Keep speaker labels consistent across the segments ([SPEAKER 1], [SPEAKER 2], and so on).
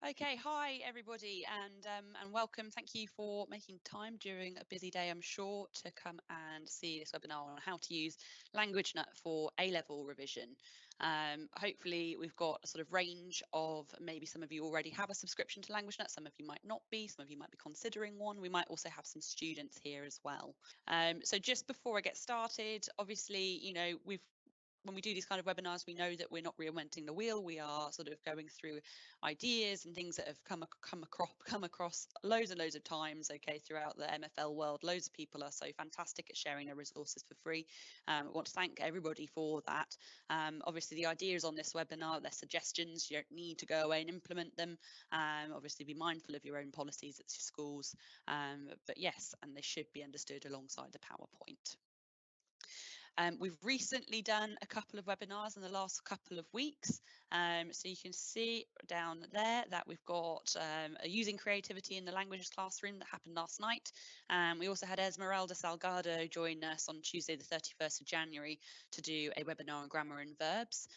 [SPEAKER 1] Okay, hi everybody, and welcome. Thank you for making time during a busy day, I'm sure, to come and see this webinar on how to use Languagenut for A-level revision. Hopefully, we've got a sort of range of, maybe some of you already have a subscription to Languagenut, some of you might not be, some of you might be considering one. We might also have some students here as well. So just before I get started, obviously, when we do these kind of webinars, we know that we're not reinventing the wheel. We are sort of going through ideas and things that have come across loads and loads of times, okay, throughout the MFL world. Loads of people are so fantastic at sharing their resources for free. I want to thank everybody for that. Obviously, the ideas on this webinar, they're suggestions. You don't need to go away and implement them. Obviously, be mindful of your own policies at your schools. But yes, and they should be understood alongside the PowerPoint. We've recently done a couple of webinars in the last couple of weeks. So you can see down there that we've got a Using Creativity in the Languages classroom that happened last night. We also had Esmeralda Salgado join us on Tuesday, the 31st of January, to do a webinar on grammar and verbs.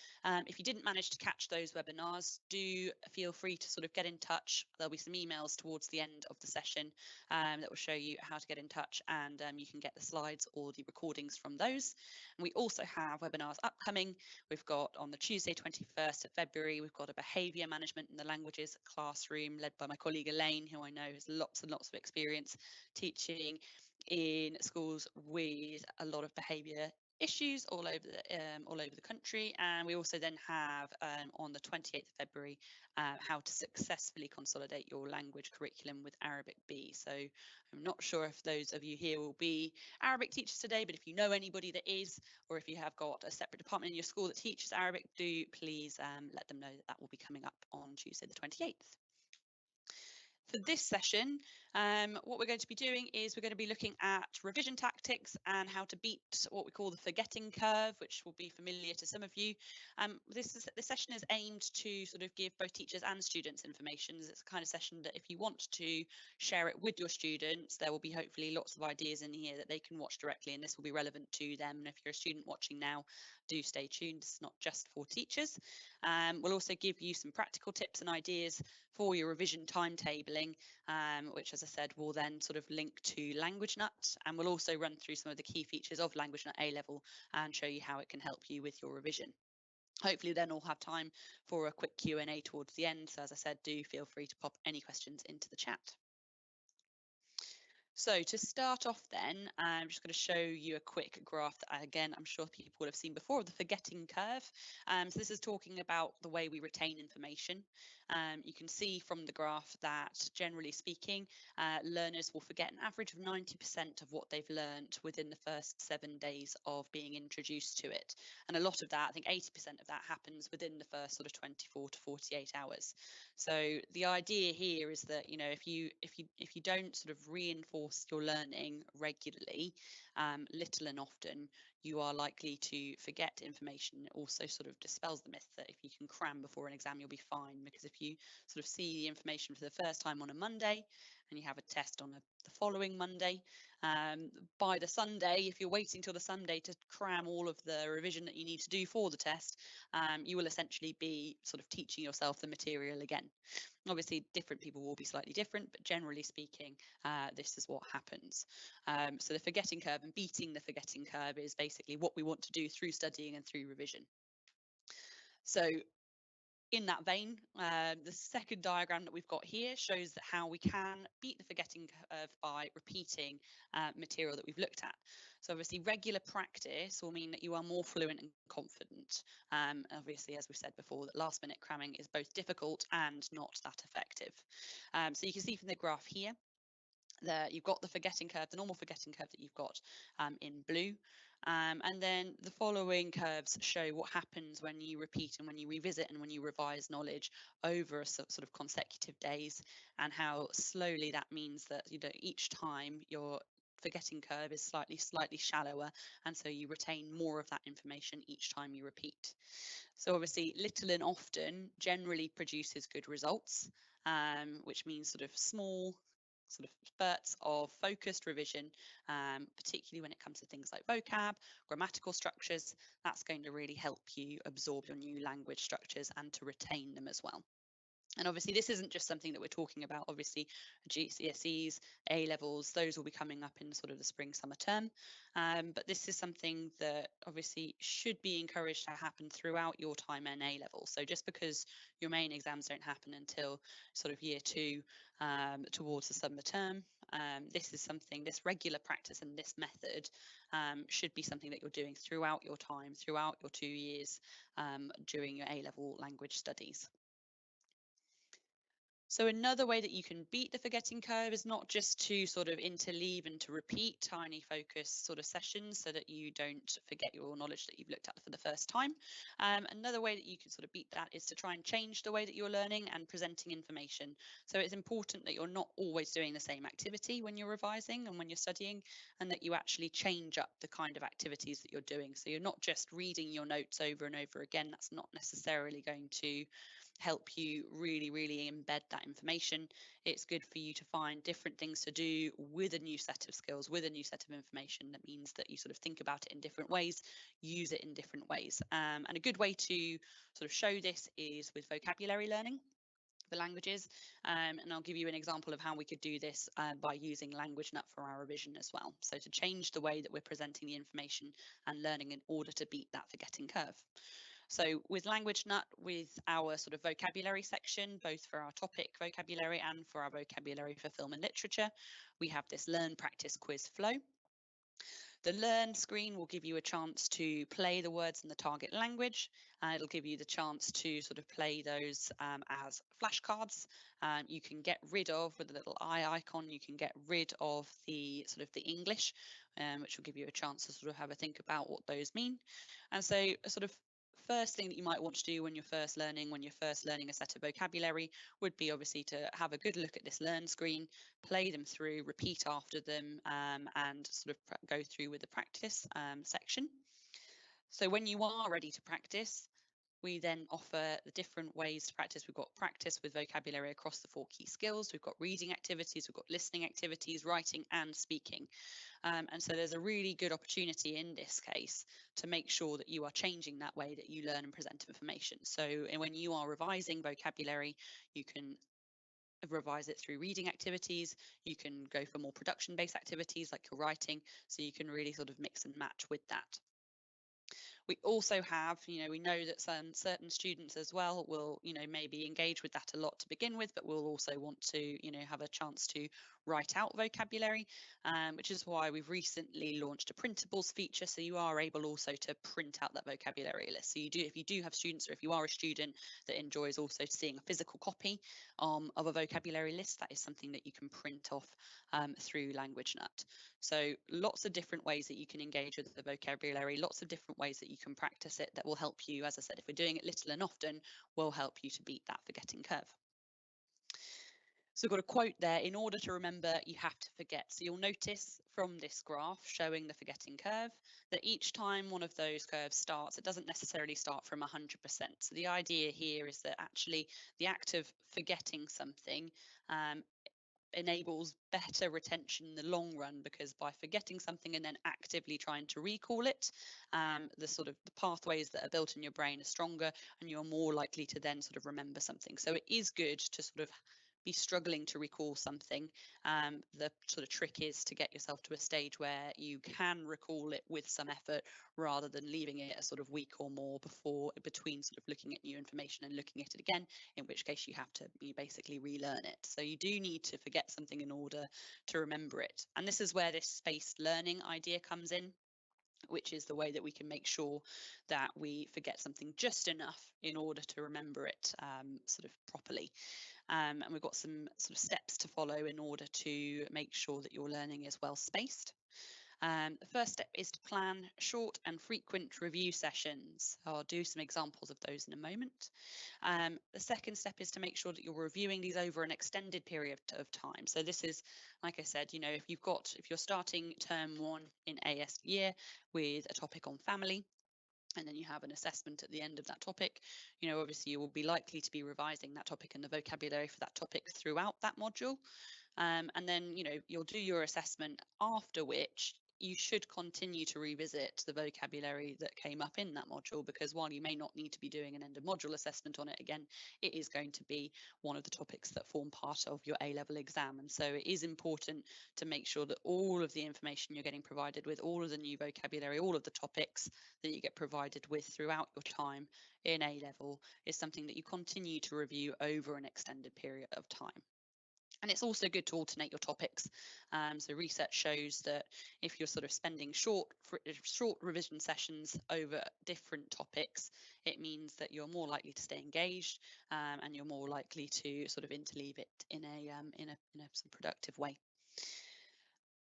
[SPEAKER 1] If you didn't manage to catch those webinars, do feel free to sort of get in touch. There'll be some emails towards the end of the session that will show you how to get in touch, and you can get the slides or the recordings from those. And we also have webinars upcoming. We've got on the Tuesday, 21st of February, we've got a behaviour management in the languages classroom led by my colleague Elaine, who I know has lots and lots of experience teaching in schools with a lot of behaviour issues all over the country. And we also then have on the 28th of February how to successfully consolidate your language curriculum with Arabic B. So I'm not sure if those of you here will be Arabic teachers today, but if you know anybody that is, or if you have got a separate department in your school that teaches Arabic, do please let them know that that will be coming up on Tuesday the 28th. For this session, what we're going to be doing is we're going to be looking at revision tactics and how to beat what we call the forgetting curve, which will be familiar to some of you. This session is aimed to sort of give both teachers and students information. It's the kind of session that if you want to share it with your students, there will be hopefully lots of ideas in here that they can watch directly, and this will be relevant to them. And if you're a student watching now, do stay tuned. It's not just for teachers. We'll also give you some practical tips and ideas for your revision timetabling, which, as I said, will then sort of link to Languagenut, and we'll also run through some of the key features of Languagenut A Level and show you how it can help you with your revision. Hopefully then we'll have time for a quick Q&A towards the end. So as I said, do feel free to pop any questions into the chat. So to start off then, I'm just going to show you a quick graph that, again, I'm sure people would have seen before, the forgetting curve. So this is talking about the way we retain information. You can see from the graph that, generally speaking, learners will forget an average of 90% of what they've learned within the first 7 days of being introduced to it. And a lot of that, I think 80% of that, happens within the first sort of 24 to 48 hours. So the idea here is that, if you don't sort of reinforce your learning regularly, little and often, you are likely to forget information. It also sort of dispels the myth that if you can cram before an exam, you'll be fine, because if you sort of see the information for the first time on a Monday and you have a test on the following Monday, by the Sunday, if you're waiting till the Sunday to cram all of the revision that you need to do for the test, you will essentially be sort of teaching yourself the material again. Obviously, different people will be slightly different, but generally speaking, this is what happens. So the forgetting curve and beating the forgetting curve is basically what we want to do through studying and through revision. So in that vein, the second diagram that we've got here shows that how we can beat the forgetting curve by repeating material that we've looked at. So obviously regular practice will mean that you are more fluent and confident. Obviously, as we've said before, that last minute cramming is both difficult and not that effective. So you can see from the graph here, there you've got the forgetting curve, the normal forgetting curve that you've got in blue, and then the following curves show what happens when you repeat and when you revisit and when you revise knowledge over a sort of consecutive days, and how slowly that means that each time your forgetting curve is slightly shallower, and so you retain more of that information each time you repeat. So obviously little and often generally produces good results, which means sort of small sort of spurts of focused revision, particularly when it comes to things like vocab, grammatical structures. That's going to really help you absorb your new language structures and to retain them as well. And obviously, this isn't just something that we're talking about. Obviously, GCSEs, A levels, those will be coming up in sort of the spring, summer term. But this is something that obviously should be encouraged to happen throughout your time in A level. So just because your main exams don't happen until sort of year 2 towards the summer term, this is something, this regular practice and this method should be something that you're doing throughout your time, throughout your 2 years during your A level language studies. So another way that you can beat the forgetting curve is not just to sort of interleave and to repeat tiny focus sort of sessions so that you don't forget your knowledge that you've looked at for the first time. Another way that you can sort of beat that is to try and change the way that you're learning and presenting information. So it's important that you're not always doing the same activity when you're revising and when you're studying, and that you actually change up the kind of activities that you're doing. So you're not just reading your notes over and over again. That's not necessarily going to help you really embed that information. It's good for you to find different things to do with a new set of skills, with a new set of information. That means that you sort of think about it in different ways, use it in different ways. And a good way to sort of show this is with vocabulary learning for languages. And I'll give you an example of how we could do this by using Languagenut for our revision as well. So to change the way that we're presenting the information and learning in order to beat that forgetting curve. So with Languagenut, with our sort of vocabulary section, both for our topic vocabulary and for our vocabulary for film and literature, we have this learn, practice, quiz flow. The Learn screen will give you a chance to play the words in the target language. It'll give you the chance to sort of play those as flashcards. You can get rid of, with the little eye icon, you can get rid of the sort of the English, which will give you a chance to sort of have a think about what those mean. And so a sort of first thing that you might want to do when you're first learning a set of vocabulary would be obviously to have a good look at this learn screen, play them through, repeat after them, and sort of go through with the practice section. So when you are ready to practice, we then offer the different ways to practice. We've got practice with vocabulary across the 4 key skills. We've got reading activities, we've got listening activities, writing and speaking. And so there's a really good opportunity in this case to make sure that you are changing that way that you learn and present information. So when you are revising vocabulary, you can revise it through reading activities. You can go for more production-based activities like your writing, so you can really sort of mix and match with that. We also have, we know that certain students as well will, maybe engage with that a lot to begin with, but will also want to, have a chance to write out vocabulary, which is why we've recently launched a printables feature. So you are able also to print out that vocabulary list. So if you do have students, or if you are a student that enjoys also seeing a physical copy of a vocabulary list, that is something that you can print off through Languagenut. So lots of different ways that you can engage with the vocabulary, lots of different ways that you can practice it that will help you, as I said, if we're doing it little and often, will help you to beat that forgetting curve. So we've got a quote there: in order to remember, you have to forget. So you'll notice from this graph showing the forgetting curve that each time one of those curves starts, it doesn't necessarily start from 100%. So the idea here is that actually the act of forgetting something enables better retention in the long run, because by forgetting something and then actively trying to recall it, the pathways that are built in your brain are stronger and you're more likely to then sort of remember something. So it is good to sort of be struggling to recall something. The sort of trick is to get yourself to a stage where you can recall it with some effort, rather than leaving it a sort of week or more between sort of looking at new information and looking at it again, in which case you basically relearn it. So you do need to forget something in order to remember it. And this is where this spaced learning idea comes in, which is the way that we can make sure that we forget something just enough in order to remember it sort of properly. And we've got some sort of steps to follow in order to make sure that your learning is well spaced. The first step is to plan short and frequent review sessions. I'll do some examples of those in a moment. The second step is to make sure that you're reviewing these over an extended period of time. So this is, like I said, if you're starting term 1 in AS year with a topic on family, and then you have an assessment at the end of that topic, obviously you will be likely to be revising that topic and the vocabulary for that topic throughout that module. And then, you'll do your assessment, after which you should continue to revisit the vocabulary that came up in that module, because while you may not need to be doing an end of module assessment on it again, it is going to be one of the topics that form part of your A-level exam. And so it is important to make sure that all of the information you're getting provided with, all of the new vocabulary, all of the topics that you get provided with throughout your time in A-level is something that you continue to review over an extended period of time. And it's also good to alternate your topics. So research shows that if you're sort of spending short revision sessions over different topics, it means that you're more likely to stay engaged, and you're more likely to sort of interleave it in a some productive way.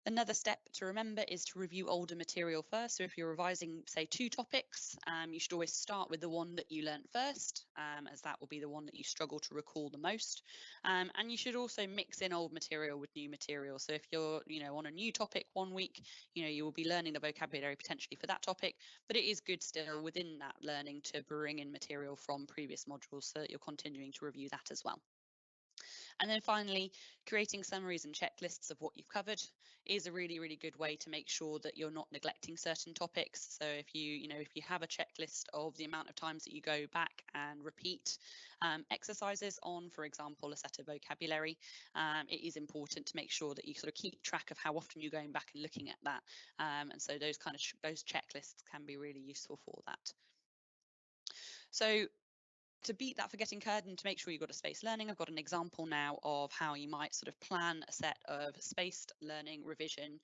[SPEAKER 1] Another step to remember is to review older material first. So if you're revising, say, 2 topics, you should always start with the one that you learnt first, as that will be the one that you struggle to recall the most. And you should also mix in old material with new material. So if you're, on a new topic one week, you will be learning the vocabulary potentially for that topic, but it is good still within that learning to bring in material from previous modules so that you're continuing to review that as well. And then finally, creating summaries and checklists of what you've covered is a really, really good way to make sure that you're not neglecting certain topics. So if you have a checklist of the amount of times that you go back and repeat exercises on, for example, a set of vocabulary, it is important to make sure that you sort of keep track of how often you're going back and looking at that. And so those checklists can be really useful for that. So to beat that forgetting curve and to make sure you've got a spaced learning, I've got an example now of how you might sort of plan a set of spaced learning revision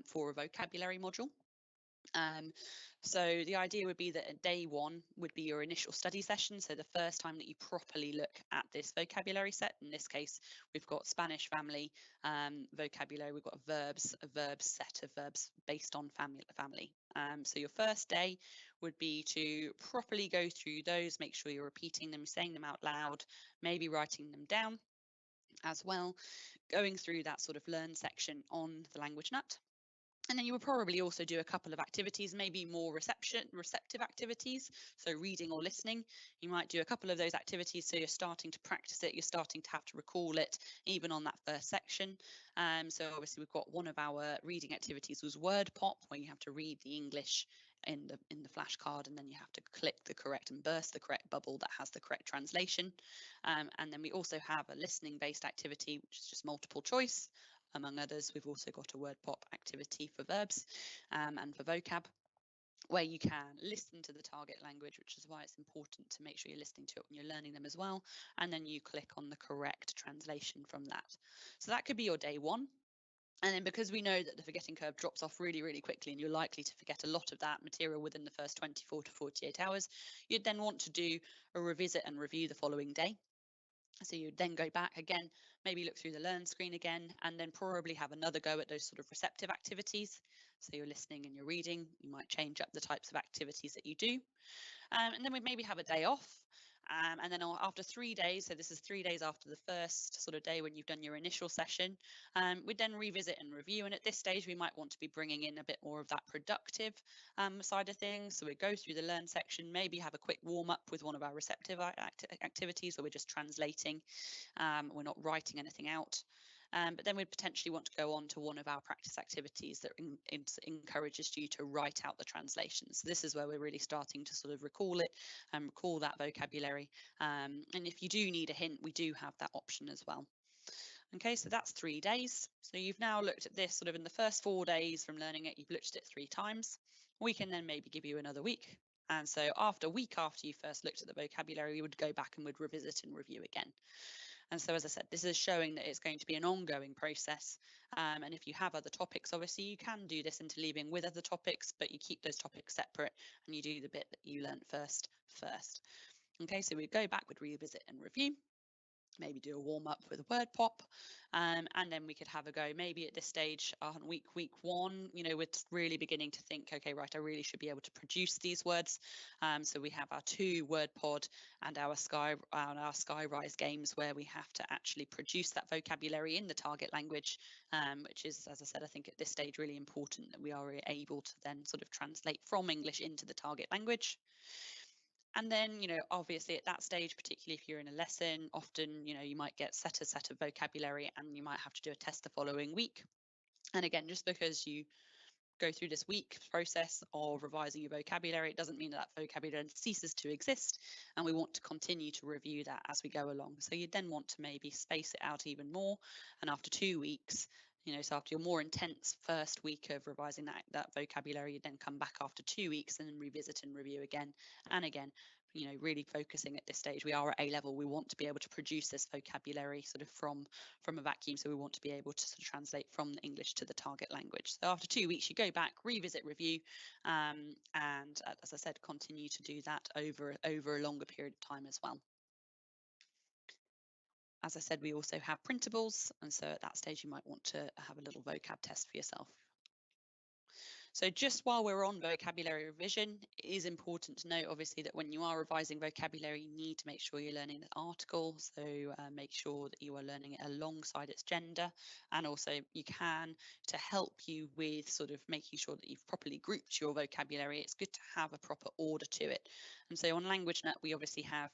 [SPEAKER 1] for a vocabulary module. So the idea would be that day 1 would be your initial study session. So the first time that you properly look at this vocabulary set. In this case, we've got Spanish family vocabulary. We've got a verb set of verbs based on family. So your first day would be to properly go through those, make sure you're repeating them, saying them out loud, maybe writing them down as well, going through that sort of learn section on the Languagenut. And then you will probably also do a couple of activities, maybe more receptive activities, so reading or listening. You might do a couple of those activities, so you're starting to practice it, you're starting to have to recall it, even on that first section. So obviously we've got one of our reading activities was word pop, where you have to read the English in the flashcard, and then you have to click the correct and burst the correct bubble that has the correct translation. And then we also have a listening based activity, which is just multiple choice. Among others, we've also got a word pop activity for verbs and for vocab, where you can listen to the target language, which is why it's important to make sure you're listening to it when you're learning them as well. And then you click on the correct translation from that. So that could be your day 1. And then because we know that the forgetting curve drops off really, really quickly, and you're likely to forget a lot of that material within the first 24 to 48 hours, you'd then want to do a revisit and review the following day. So you'd then go back again, maybe look through the learn screen again, and then probably have another go at those sort of receptive activities. So you're listening and you're reading. You might change up the types of activities that you do. And then we'd maybe have a day off. And then after 3 days, so this is 3 days after the first sort of day when you've done your initial session, we'd then revisit and review. And at this stage, we might want to be bringing in a bit more of that productive side of things. So we go through the learn section, maybe have a quick warm up with one of our receptive activities, where we're just translating. We're not writing anything out. But then we'd potentially want to go on to one of our practice activities that encourages you to write out the translations. So this is where we're really starting to sort of recall it and recall that vocabulary. And if you do need a hint, we do have that option as well. Okay, so that's 3 days. So you've now looked at this sort of in the first 4 days from learning it, you've looked at it 3 times. We can then maybe give you another week. And so after a week after you first looked at the vocabulary, we would go back and would revisit and review again. And so, as I said, this is showing that it's going to be an ongoing process. And if you have other topics, obviously you can do this interleaving with other topics, but you keep those topics separate and you do the bit that you learnt first. Okay, so we go back, we'd revisit and review. Maybe do a warm up with a word pop, and then we could have a go. Maybe at this stage on week 1, we're really beginning to think, okay, right, I really should be able to produce these words. So we have our 2 word pod and our Skyrise games, where we have to actually produce that vocabulary in the target language, which is, as I said, I think at this stage really important that we are able to then sort of translate from English into the target language. And then, obviously at that stage, particularly if you're in a lesson, often, you might get set a set of vocabulary and you might have to do a test the following week. And again, just because you go through this week process of revising your vocabulary, it doesn't mean that vocabulary ceases to exist, and we want to continue to review that as we go along. So you then want to maybe space it out even more, and after 2 weeks, so after your more intense first week of revising that vocabulary, you then come back after 2 weeks and then revisit and review again and again. Really focusing at this stage, we are at A level, we want to be able to produce this vocabulary sort of from a vacuum, so we want to be able to sort of translate from the English to the target language. So after 2 weeks, you go back, revisit, review, and as I said, continue to do that over a longer period of time as well. As I said, we also have printables, and so at that stage you might want to have a little vocab test for yourself. So just while we're on vocabulary revision, it is important to note, obviously, that when you are revising vocabulary, you need to make sure you're learning the article. So make sure that you are learning it alongside its gender. And also you can, to help you with sort of making sure that you've properly grouped your vocabulary, it's good to have a proper order to it. And so on Languagenut, we obviously have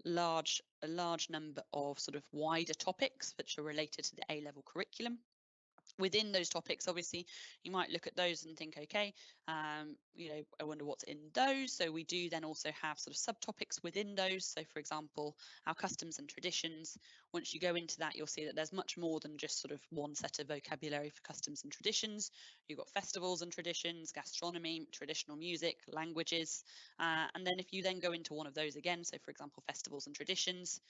[SPEAKER 1] a large number of sort of wider topics which are related to the A-level curriculum. Within those topics, obviously, you might look at those and think, okay, I wonder what's in those. So we do then also have sort of subtopics within those. So for example, our customs and traditions, once you go into that, you'll see that there's much more than just sort of one set of vocabulary for customs and traditions. You've got festivals and traditions, gastronomy, traditional music, languages. And then if you then go into one of those again, so for example, festivals and traditions,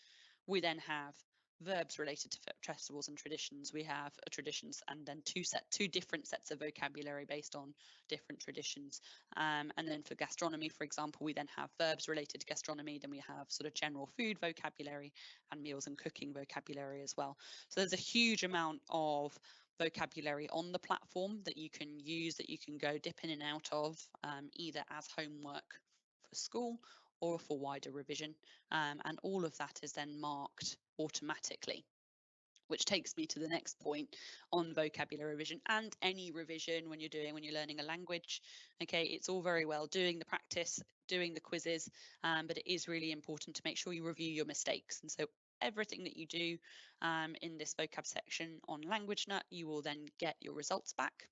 [SPEAKER 1] we then have verbs related to festivals and traditions. We have traditions and then two different sets of vocabulary based on different traditions. And then for gastronomy, for example, we then have verbs related to gastronomy. Then we have sort of general food vocabulary and meals and cooking vocabulary as well. So there's a huge amount of vocabulary on the platform that you can use, that you can go dip in and out of, either as homework for school or for wider revision, and all of that is then marked automatically, which takes me to the next point on vocabulary revision and any revision when you're learning a language. Okay, it's all very well doing the practice, doing the quizzes, but it is really important to make sure you review your mistakes. And so everything that you do in this vocab section on Languagenut, you will then get your results back.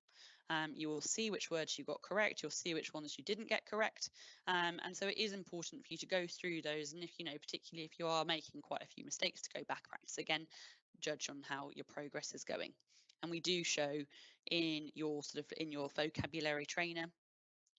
[SPEAKER 1] You will see which words you got correct, you'll see which ones you didn't get correct, and so it is important for you to go through those, and if particularly if you are making quite a few mistakes, to go back, practice again, judge on how your progress is going. And we do show in your vocabulary trainer,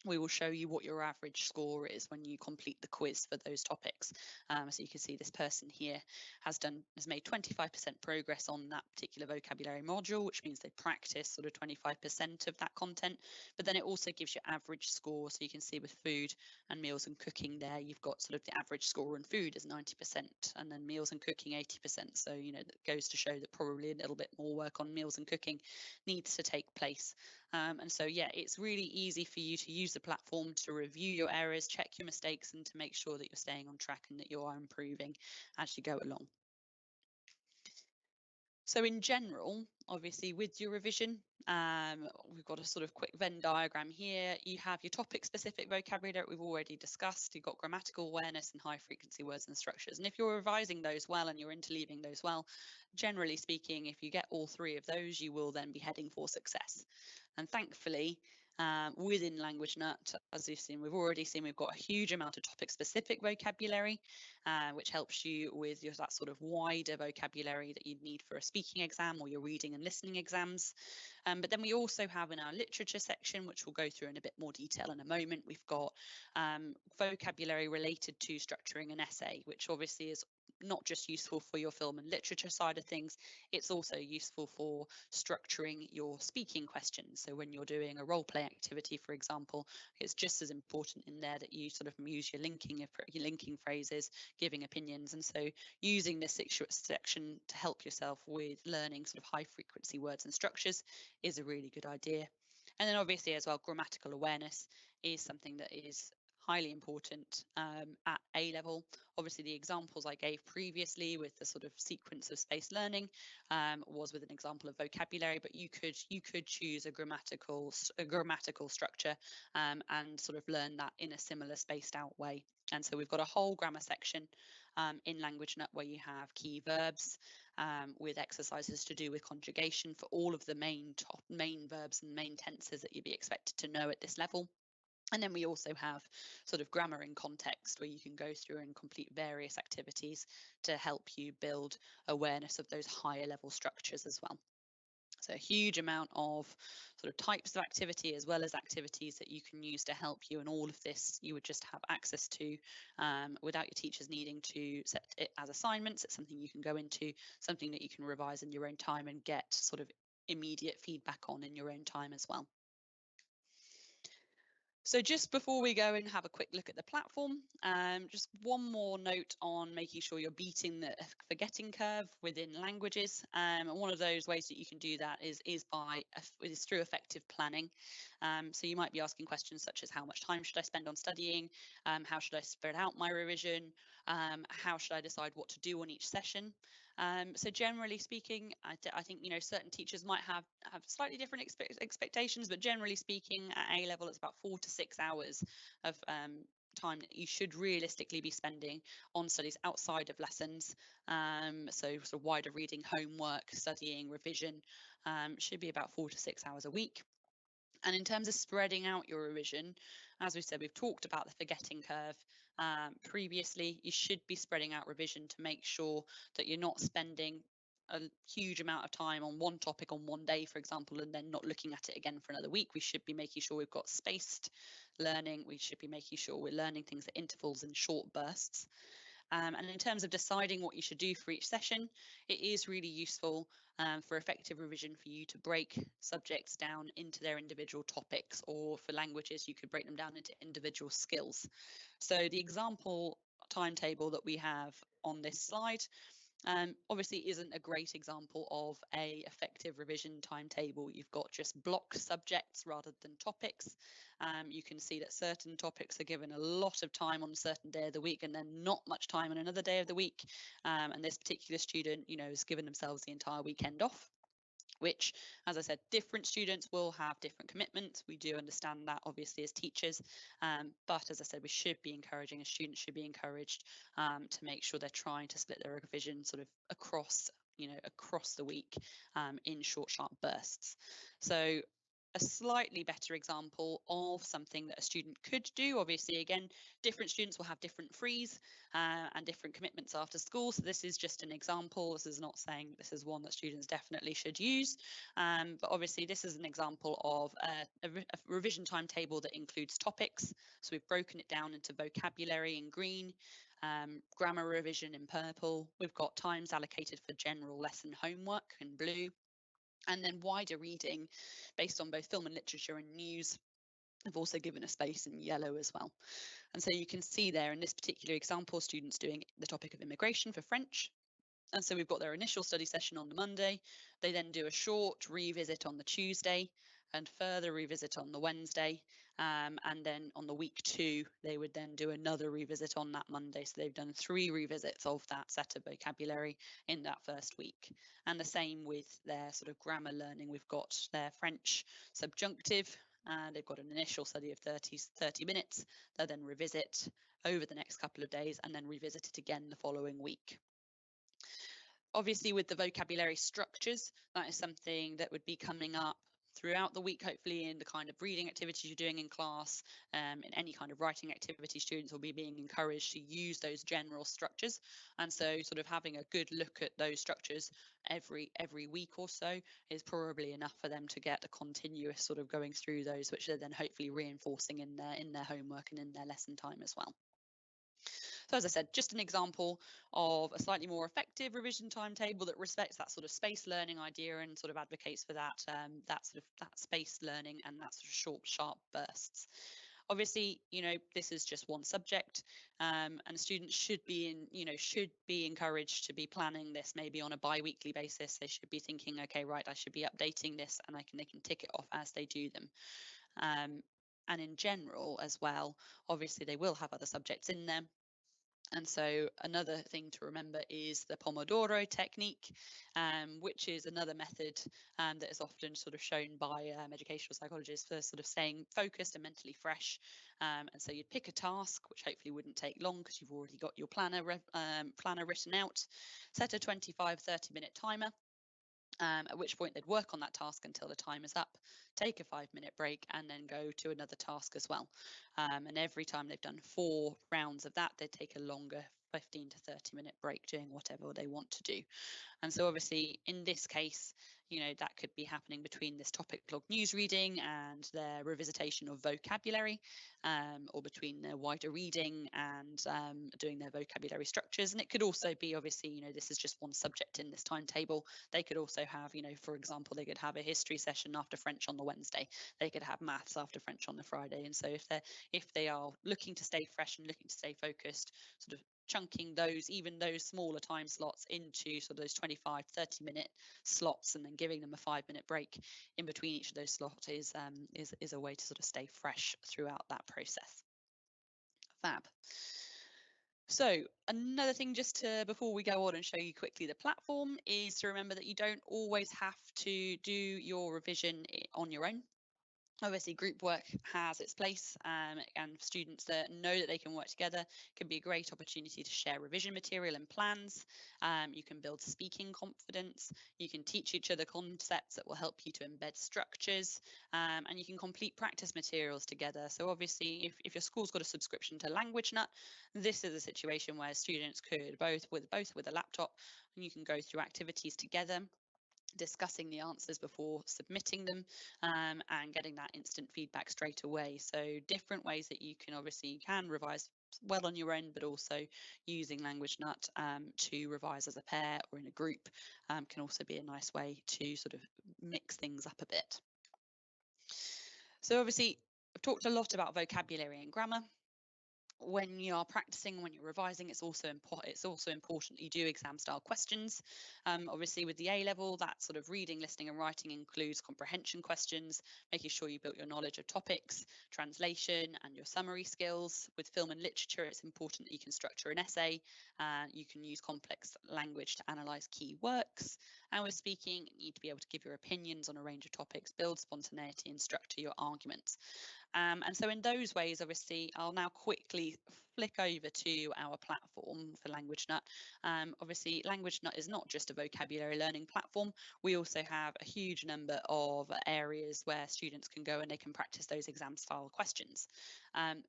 [SPEAKER 1] we will show you what your average score is when you complete the quiz for those topics. So you can see this person here has made 25% progress on that particular vocabulary module, which means they practice sort of 25% of that content. But then it also gives you average score. So you can see with food and meals and cooking there, you've got sort of the average score in food is 90% and then meals and cooking 80%. So, that goes to show that probably a little bit more work on meals and cooking needs to take place. And so, yeah, it's really easy for you to use the platform to review your errors, check your mistakes, and to make sure that you're staying on track and that you are improving as you go along. So in general, obviously with your revision, we've got a sort of quick Venn diagram here. You have your topic specific vocabulary that we've already discussed. You've got grammatical awareness and high frequency words and structures. And if you're revising those well and you're interleaving those well, generally speaking, if you get all three of those, you will then be heading for success. And thankfully, within Languagenut, as we've already seen, we've got a huge amount of topic-specific vocabulary, which helps you with that sort of wider vocabulary that you'd need for a speaking exam or your reading and listening exams. But then we also have in our literature section, which we'll go through in a bit more detail in a moment, we've got vocabulary related to structuring an essay, which obviously is not just useful for your film and literature side of things, it's also useful for structuring your speaking questions. So when you're doing a role play activity, for example, it's just as important in there that you sort of use your linking phrases, giving opinions. And so using this section to help yourself with learning sort of high frequency words and structures is a really good idea. And then obviously as well, grammatical awareness is something that is highly important at A level. Obviously, the examples I gave previously with the sort of sequence of spaced learning was with an example of vocabulary, but you could choose a grammatical structure and sort of learn that in a similar spaced out way. And so we've got a whole grammar section in Languagenut where you have key verbs with exercises to do with conjugation for all of the main verbs and main tenses that you'd be expected to know at this level. And then we also have sort of grammar in context where you can go through and complete various activities to help you build awareness of those higher level structures as well. So a huge amount of sort of types of activity as well as activities that you can use to help you, and all of this you would just have access to without your teachers needing to set it as assignments. It's something you can go into, something that you can revise in your own time and get sort of immediate feedback on in your own time as well. So just before we go and have a quick look at the platform, just one more note on making sure you're beating the forgetting curve within languages. And one of those ways that you can do that is through effective planning. So you might be asking questions such as how much time should I spend on studying? How should I spread out my revision? How should I decide what to do on each session? So generally speaking, I think certain teachers might have slightly different expectations, but generally speaking, at A level, it's about 4 to 6 hours of time that you should realistically be spending on studies outside of lessons. So sort of wider reading, homework, studying, revision should be about 4 to 6 hours a week. And in terms of spreading out your revision, as we said, we've talked about the forgetting curve previously. You should be spreading out revision to make sure that you're not spending a huge amount of time on one topic on one day, for example, and then not looking at it again for another week. We should be making sure we've got spaced learning. We should be making sure we're learning things at intervals and short bursts. And in terms of deciding what you should do for each session, it is really useful for effective revision for you to break subjects down into their individual topics, or for languages, you could break them down into individual skills. So the example timetable that we have on this slide obviously isn't a great example of a effective revision timetable. You've got just block subjects rather than topics. You can see that certain topics are given a lot of time on a certain day of the week and then not much time on another day of the week. And this particular student, has given themselves the entire weekend off, which, as I said, different students will have different commitments. We do understand that, obviously, as teachers, but as I said, we should be encouraging, as students should be encouraged to make sure they're trying to split their revision sort of across the week in short, sharp bursts. So a slightly better example of something that a student could do. Obviously, again, different students will have different frees and different commitments after school. So this is just an example. This is not saying this is one that students definitely should use. But obviously, this is an example of a revision timetable that includes topics. So we've broken it down into vocabulary in green, grammar revision in purple. We've got times allocated for general lesson homework in blue, and then wider reading based on both film and literature and news. I've also given a space in yellow as well. And so you can see there in this particular example, students doing the topic of immigration for French. And so we've got their initial study session on the Monday. They then do a short revisit on the Tuesday and further revisit on the Wednesday. And then on the week 2, they would then do another revisit on that Monday. So they've done 3 revisits of that set of vocabulary in that first week. And the same with their sort of grammar learning. We've got their French subjunctive. They've got an initial study of 30 minutes. They'll then revisit over the next couple of days and then revisit it again the following week. Obviously, with the vocabulary structures, that is something that would be coming up throughout the week, hopefully in the kind of reading activities you're doing in class, in any kind of writing activity. Students will be being encouraged to use those general structures, and so sort of having a good look at those structures every week or so is probably enough for them to get a continuous sort of going through those, which they're then hopefully reinforcing in their homework and in their lesson time as well. So as I said, just an example of a slightly more effective revision timetable that respects that sort of spaced learning idea and sort of advocates for that that spaced learning and that sort of short, sharp bursts. Obviously, this is just one subject, and students should be encouraged to be planning this maybe on a bi-weekly basis. They should be thinking, okay, right, I should be updating this, and they can tick it off as they do them. And in general as well, obviously they will have other subjects in there. And so another thing to remember is the Pomodoro technique, which is another method that is often sort of shown by educational psychologists for sort of staying focused and mentally fresh. And so you'd pick a task, which hopefully wouldn't take long because you've already got your planner written out, set a 25-30-minute timer. At which point they'd work on that task until the time is up, take a 5-minute break, and then go to another task as well. And every time they've done 4 rounds of that, they'd take a longer 15 to 30-minute break doing whatever they want to do. And so obviously in this case, that could be happening between this topic log news reading and their revisitation of vocabulary, or between their wider reading and doing their vocabulary structures. And it could also be, obviously, this is just one subject in this timetable. They could also have, for example, they could have a history session after French on the Wednesday. They could have maths after French on the Friday. And so if they are looking to stay fresh and looking to stay focused, sort of chunking even those smaller time slots into sort of those 25-30-minute slots, and then giving them a 5-minute break in between each of those slots is a way to sort of stay fresh throughout that process. Fab. So another thing, before we go on and show you quickly the platform, is to remember that you don't always have to do your revision on your own. Obviously, group work has its place, and students that know that they can work together can be a great opportunity to share revision material and plans. You can build speaking confidence, you can teach each other concepts that will help you to embed structures, and you can complete practice materials together. So obviously, if your school's got a subscription to Languagenut, this is a situation where students could, both with a laptop, and you can go through activities together, discussing the answers before submitting them, and getting that instant feedback straight away. So different ways that you can revise well on your own, but also using Languagenut to revise as a pair or in a group can also be a nice way to sort of mix things up a bit. So obviously I've talked a lot about vocabulary and grammar. When you are practicing, when you're revising, it's also important that you do exam style questions. Obviously with the A level, that sort of reading, listening and writing includes comprehension questions, making sure you built your knowledge of topics, translation and your summary skills. With film and literature, it's important that you can structure an essay. You can use complex language to analyse key works. And with speaking, you need to be able to give your opinions on a range of topics, build spontaneity and structure your arguments. And so in those ways, obviously, I'll now quickly flick over to our platform for Languagenut. Obviously, Languagenut is not just a vocabulary learning platform. We also have a huge number of areas where students can go and they can practice those exam style questions.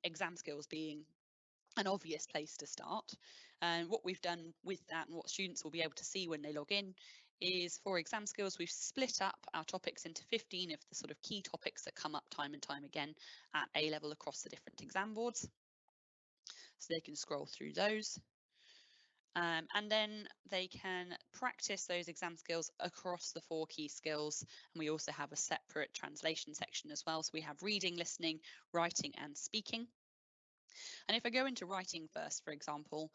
[SPEAKER 1] Exam skills being an obvious place to start. And what we've done with that, and what students will be able to see when they log in, is for exam skills, we've split up our topics into 15 of the sort of key topics that come up time and time again at A level across the different exam boards. So they can scroll through those. And then they can practice those exam skills across the 4 key skills. And we also have a separate translation section as well. So we have reading, listening, writing and speaking. And if I go into writing first, for example,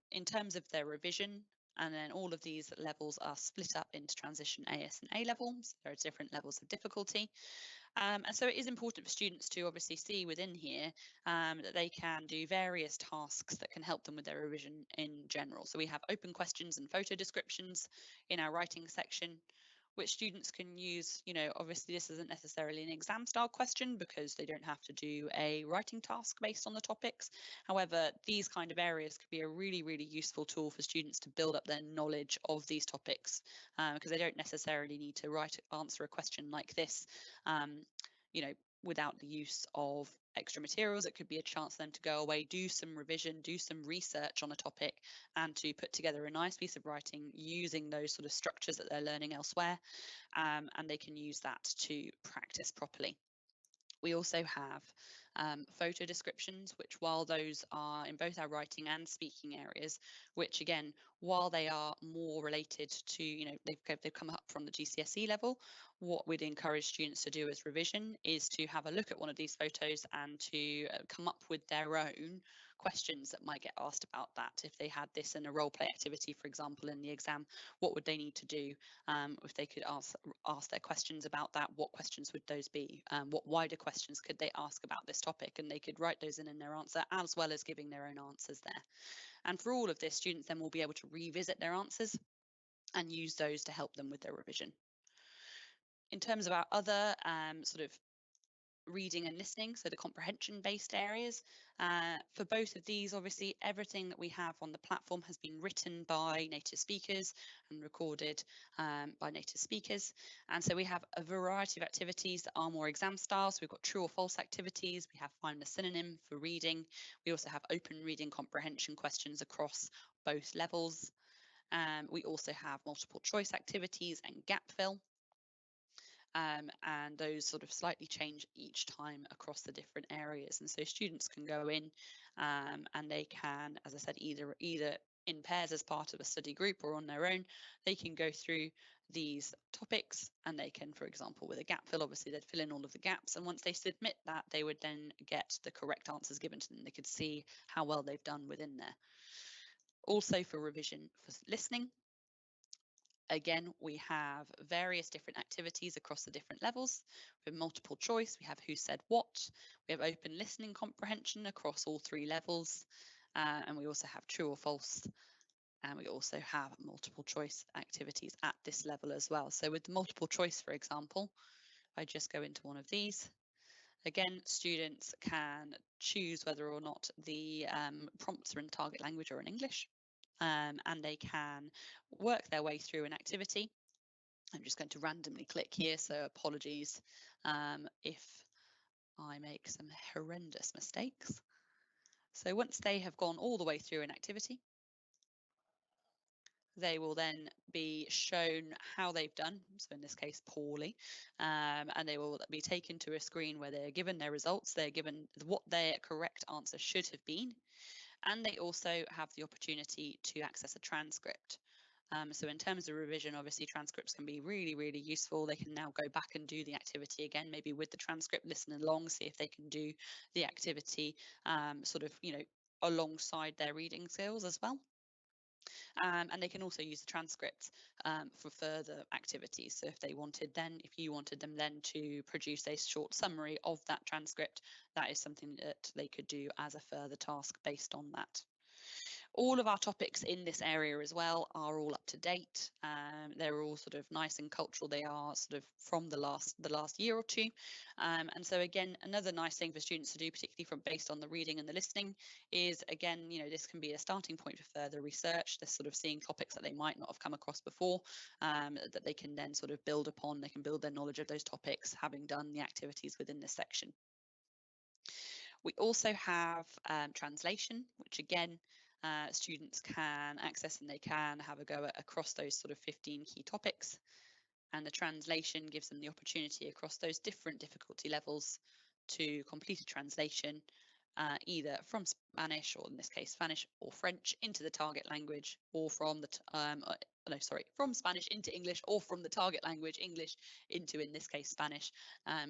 [SPEAKER 1] in terms of their revision, and then all of these levels are split up into transition AS and A levels. There are different levels of difficulty. And so it is important for students to obviously see within here that they can do various tasks that can help them with their revision in general. So we have open questions and photo descriptions in our writing section, which students can use. Obviously this isn't necessarily an exam style question because they don't have to do a writing task based on the topics. However, these kind of areas could be a really, really useful tool for students to build up their knowledge of these topics, because they don't necessarily need to answer a question like this, without the use of extra materials. It could be a chance for them to go away, do some revision, do some research on a topic, and to put together a nice piece of writing using those sort of structures that they're learning elsewhere, and they can use that to practice properly. We also have photo descriptions, which, while those are in both our writing and speaking areas, which again, while they are more related to, they've come up from the GCSE level, what we'd encourage students to do as revision is to have a look at one of these photos and to come up with their own questions that might get asked about that. If they had this in a role play activity, for example, in the exam, what would they need to do? If they could ask their questions about that, what questions would those be? What wider questions could they ask about this topic? And they could write those in their answer, as well as giving their own answers there. And for all of this, students then will be able to revisit their answers and use those to help them with their revision. In terms of our other sort of reading and listening, so the comprehension-based areas, for both of these, obviously, everything that we have on the platform has been written by native speakers and recorded by native speakers. And so we have a variety of activities that are more exam style. So we've got true or false activities. We have find a synonym for reading. We also have open reading comprehension questions across both levels. We also have multiple choice activities and gap fill. And those sort of slightly change each time across the different areas. And so students can go in and they can, as I said, either in pairs as part of a study group or on their own, they can go through these topics and they can, for example, with a gap fill, obviously they'd fill in all of the gaps, and once they submit that, they would then get the correct answers given to them. They could see how well they've done within there. Also for revision for listening, again, we have various different activities across the different levels. We have multiple choice, we have who said what, we have open listening comprehension across all 3 levels, and we also have true or false, and we also have multiple choice activities at this level as well. So with the multiple choice, for example, if I just go into one of these, again, students can choose whether or not the prompts are in target language or in English. And they can work their way through an activity. I'm just going to randomly click here, so apologies if I make some horrendous mistakes. So once they have gone all the way through an activity, they will then be shown how they've done, so in this case poorly, and they will be taken to a screen where they're given their results, they're given what their correct answer should have been, and they also have the opportunity to access a transcript. So in terms of revision, obviously transcripts can be really, really useful. They can now go back and do the activity again, maybe with the transcript, listen along, see if they can do the activity sort of, alongside their reading skills as well. And they can also use the transcripts for further activities. So if you wanted them then to produce a short summary of that transcript, that is something that they could do as a further task based on that. All of our topics in this area as well are all up to date. They're all sort of nice and cultural. They are sort of from the last year or two. And so again, another nice thing for students to do, particularly based on the reading and the listening, is again, this can be a starting point for further research. They're sort of seeing topics that they might not have come across before, that they can then sort of build upon. They can build their knowledge of those topics, having done the activities within this section. We also have translation, which again, students can access, and they can have a go across those sort of 15 key topics. And the translation gives them the opportunity across those different difficulty levels to complete a translation, either from Spanish, or in this case Spanish, or French into the target language, or from Spanish into English, or from the target language English into, in this case, Spanish,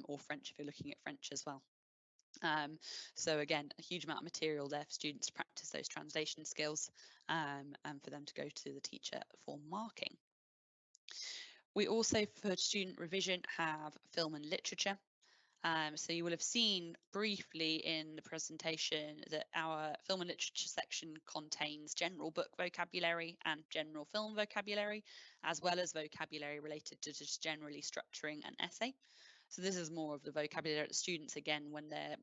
[SPEAKER 1] or French if you're looking at French as well. So again, a huge amount of material there for students to practice those translation skills, and for them to go to the teacher for marking. We also, for student revision, have film and literature. So you will have seen briefly in the presentation that our film and literature section contains general book vocabulary and general film vocabulary, as well as vocabulary related to just generally structuring an essay. So this is more of the vocabulary that students, again, when they're,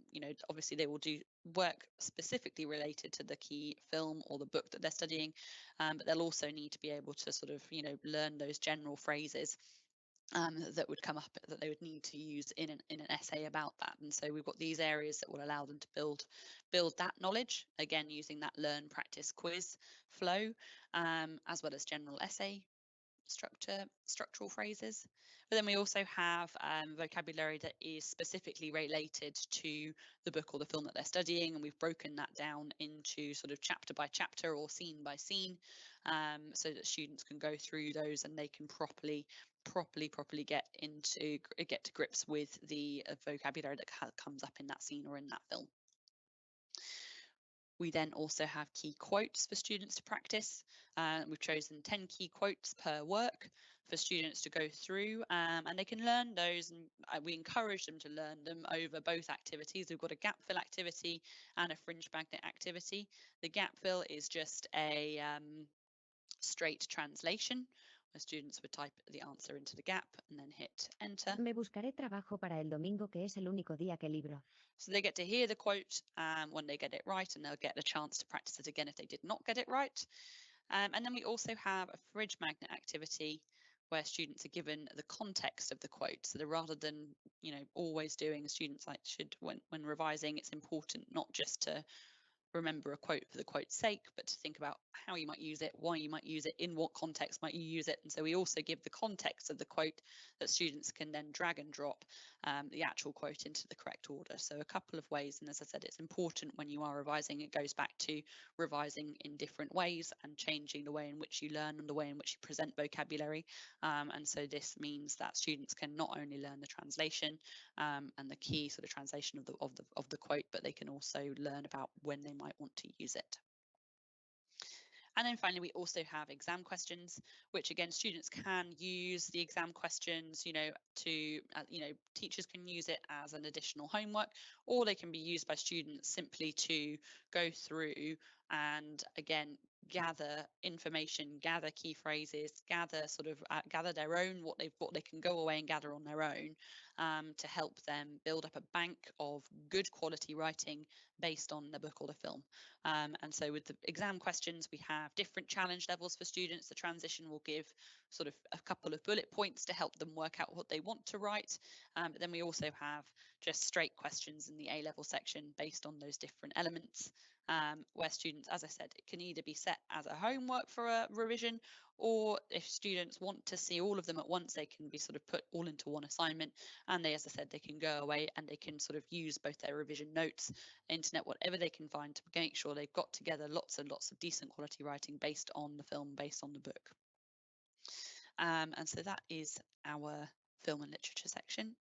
[SPEAKER 1] obviously they will do work specifically related to the key film or the book that they're studying, but they'll also need to be able to sort of, learn those general phrases that would come up that they would need to use in an essay about that. And so we've got these areas that will allow them to build that knowledge, again, using that learn, practice, quiz flow, as well as general essay structural phrases. But then we also have vocabulary that is specifically related to the book or the film that they're studying, and we've broken that down into sort of chapter by chapter or scene by scene, so that students can go through those and they can properly get to grips with the vocabulary that comes up in that scene or in that film. We then also have key quotes for students to practice. We've chosen 10 key quotes per work for students to go through, and they can learn those, and we encourage them to learn them over both activities. We've got a gap fill activity and a fringe magnet activity. The gap fill is just a straight translation, where students would type the answer into the gap and then hit enter.
[SPEAKER 2] Me buscaré trabajo para el domingo, que es el único día que libro.
[SPEAKER 1] So they get to hear the quote when they get it right, and they'll get a chance to practice it again if they did not get it right. And then we also have a fridge magnet activity where students are given the context of the quote. So that rather than, always doing, students should, when revising, it's important not just to remember a quote for the quote's sake, but to think about how you might use it, why you might use it, in what context might you use it. And so we also give the context of the quote that students can then drag and drop the actual quote into the correct order. So a couple of ways, and as I said, it's important when you are revising, it goes back to revising in different ways and changing the way in which you learn and the way in which you present vocabulary. And so this means that students can not only learn the translation and the key sort of translation of the quote, but they can also learn about when they might want to use it. And then finally, we also have exam questions, which again, students can use the exam questions, teachers can use it as an additional homework, or they can be used by students simply to go through and again, gather information, gather key phrases, gather their own, what they can go away and gather on their own to help them build up a bank of good quality writing based on the book or the film. And so with the exam questions, we have different challenge levels for students. The transition will give sort of a couple of bullet points to help them work out what they want to write. But then we also have just straight questions in the A-level section based on those different elements, where students, as I said, it can either be set as a homework for a revision, or if students want to see all of them at once, they can be sort of put all into one assignment. And they, as I said, they can go away and they can sort of use both their revision notes, internet, whatever they can find to make sure they've got together lots and lots of decent quality writing based on the film, based on the book. And so that is our film and literature section.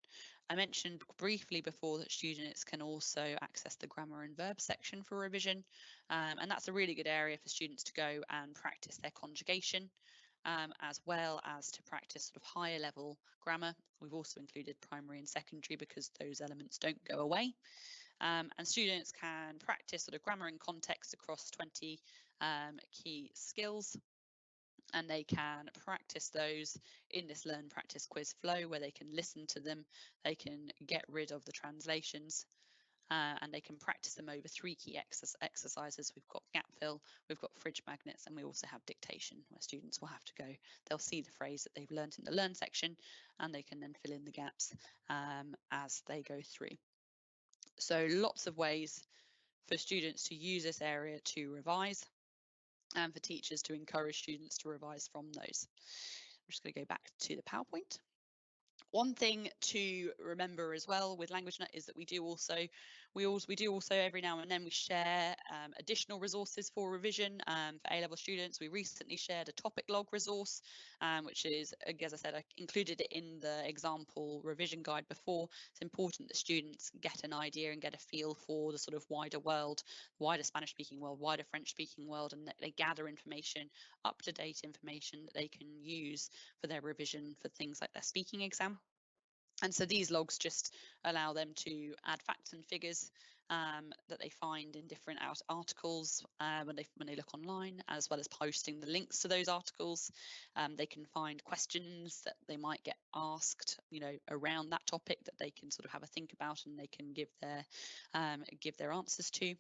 [SPEAKER 1] I mentioned briefly before that students can also access the grammar and verb section for revision, and that's a really good area for students to go and practice their conjugation, as well as to practice sort of higher level grammar. We've also included primary and secondary because those elements don't go away. And students can practice sort of grammar and context across 20 key skills, and they can practice those in this learn practice quiz flow where they can listen to them, they can get rid of the translations, and they can practice them over 3 key exercises. We've got gap fill, we've got fridge magnets, and we also have dictation, where students will have to go, they'll see the phrase that they've learned in the learn section, and they can then fill in the gaps as they go through. So lots of ways for students to use this area to revise, and for teachers to encourage students to revise from those. I'm just going to go back to the PowerPoint. One thing to remember as well with Languagenut is that we do also every now and then we share additional resources for revision for A-level students. We recently shared a topic log resource, which is, as I said, I included it in the example revision guide before. It's important that students get an idea and get a feel for the sort of wider world, wider Spanish-speaking world, wider French-speaking world, and that they gather information, up-to-date information that they can use for their revision for things like their speaking exam. And so these logs just allow them to add facts and figures that they find in different articles when they look online, as well as posting the links to those articles. They can find questions that they might get asked, around that topic that they can sort of have a think about, and they can give their answers to.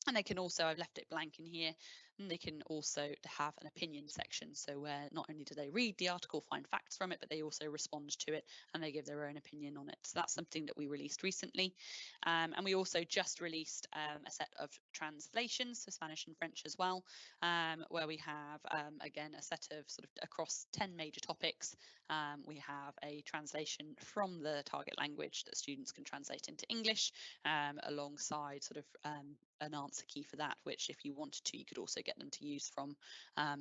[SPEAKER 1] And they can also, I've left it blank in here, and they can also have an opinion section. So where not only do they read the article, find facts from it, but they also respond to it and they give their own opinion on it. So that's something that we released recently. And we also just released a set of translations for Spanish and French as well, where we have, again, a set of sort of across 10 major topics. We have a translation from the target language that students can translate into English, alongside sort of an answer key for that, which if you wanted to, you could also get them to use from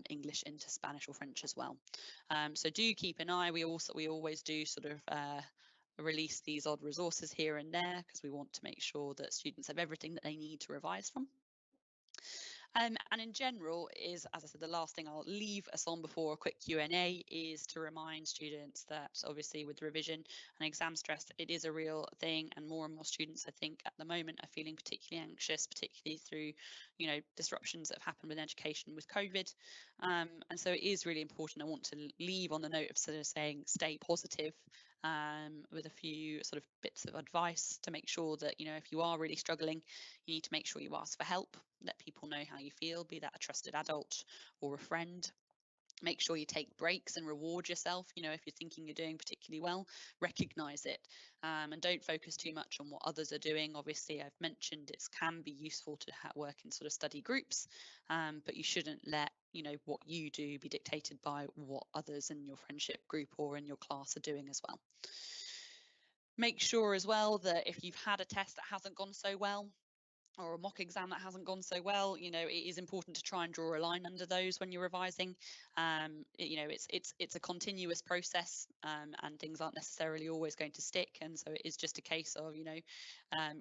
[SPEAKER 1] English into Spanish or French as well. So do keep an eye. We always do sort of release these odd resources here and there because we want to make sure that students have everything that they need to revise from. And in general is, as I said, the last thing I'll leave us on before a quick Q&A is to remind students that obviously with revision and exam stress, it is a real thing, and more students, I think, at the moment are feeling particularly anxious, particularly through, disruptions that have happened with education with COVID. And so it is really important. I want to leave on the note of sort of saying stay positive, with a few sort of bits of advice to make sure that, if you are really struggling, you need to make sure you ask for help, let people know how you feel, be that a trusted adult or a friend. Make sure you take breaks and reward yourself. If you're thinking you're doing particularly well, recognize it, and don't focus too much on what others are doing. Obviously, I've mentioned it can be useful to work in sort of study groups, but you shouldn't let what you do be dictated by what others in your friendship group or in your class are doing as well. Make sure as well that if you've had a test that hasn't gone so well, or a mock exam that hasn't gone so well, it is important to try and draw a line under those when you're revising. It's a continuous process, and things aren't necessarily always going to stick, and so it is just a case of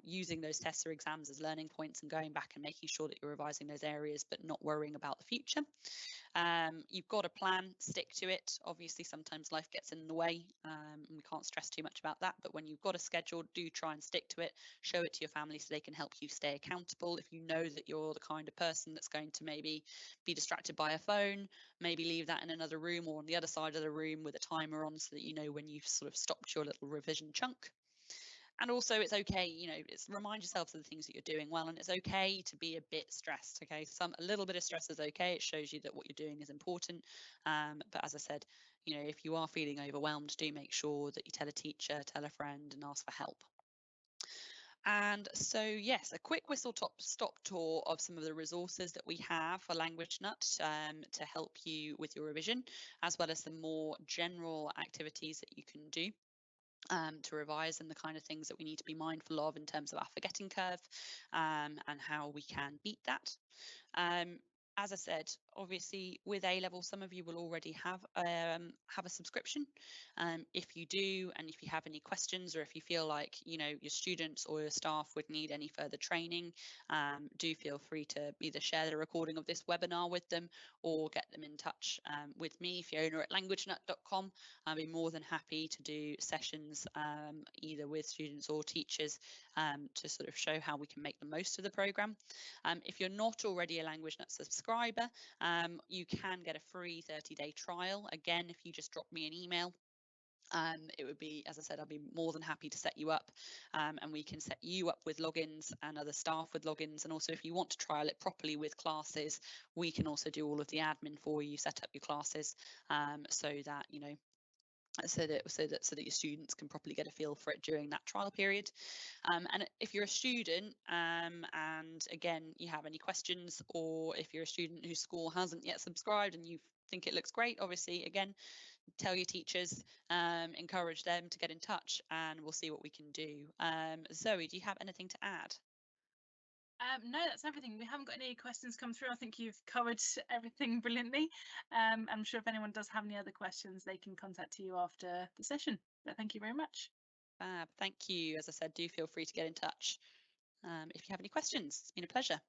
[SPEAKER 1] using those tests or exams as learning points and going back and making sure that you're revising those areas but not worrying about the future. You've got a plan, stick to it. Obviously sometimes life gets in the way, and we can't stress too much about that, but when you've got a schedule, do try and stick to it. Show it to your family so they can help you stay accountable. If you know that you're the kind of person that's going to maybe be distracted by a phone, maybe leave that in another room or on the other side of the room with a timer on so that you know when you've sort of stopped your little revision chunk. And also it's okay, it's remind yourself of the things that you're doing well, and it's okay to be a bit stressed. Okay, a little bit of stress is okay. It shows you that what you're doing is important. But as I said, if you are feeling overwhelmed, do make sure that you tell a teacher, tell a friend, and ask for help. And so, yes, a quick whistle-stop tour of some of the resources that we have for Languagenut, to help you with your revision, as well as some more general activities that you can do to revise, and the kind of things that we need to be mindful of in terms of our forgetting curve, and how we can beat that. As I said, obviously with A Level, some of you will already have a subscription. If you do, and if you have any questions, or if you feel like your students or your staff would need any further training, do feel free to either share the recording of this webinar with them or get them in touch with me, Fiona at languagenut.com. I'll be more than happy to do sessions either with students or teachers to sort of show how we can make the most of the program. If you're not already a Languagenut subscriber, you can get a free 30-day trial. Again, if you just drop me an email, it would be, as I said, I'll be more than happy to set you up, and we can set you up with logins and other staff with logins. And also if you want to trial it properly with classes, we can also do all of the admin for you, set up your classes, so that so that your students can properly get a feel for it during that trial period. And if you're a student, and again you have any questions, or if you're a student whose school hasn't yet subscribed and you think it looks great, obviously again tell your teachers, encourage them to get in touch, and we'll see what we can do. Zoe, do you have anything to add?
[SPEAKER 3] No, that's everything. We haven't got any questions come through. I think you've covered everything brilliantly. I'm sure if anyone does have any other questions, they can contact you after the session. But thank you very much.
[SPEAKER 1] Fab, thank you. As I said, do feel free to get in touch if you have any questions. It's been a pleasure.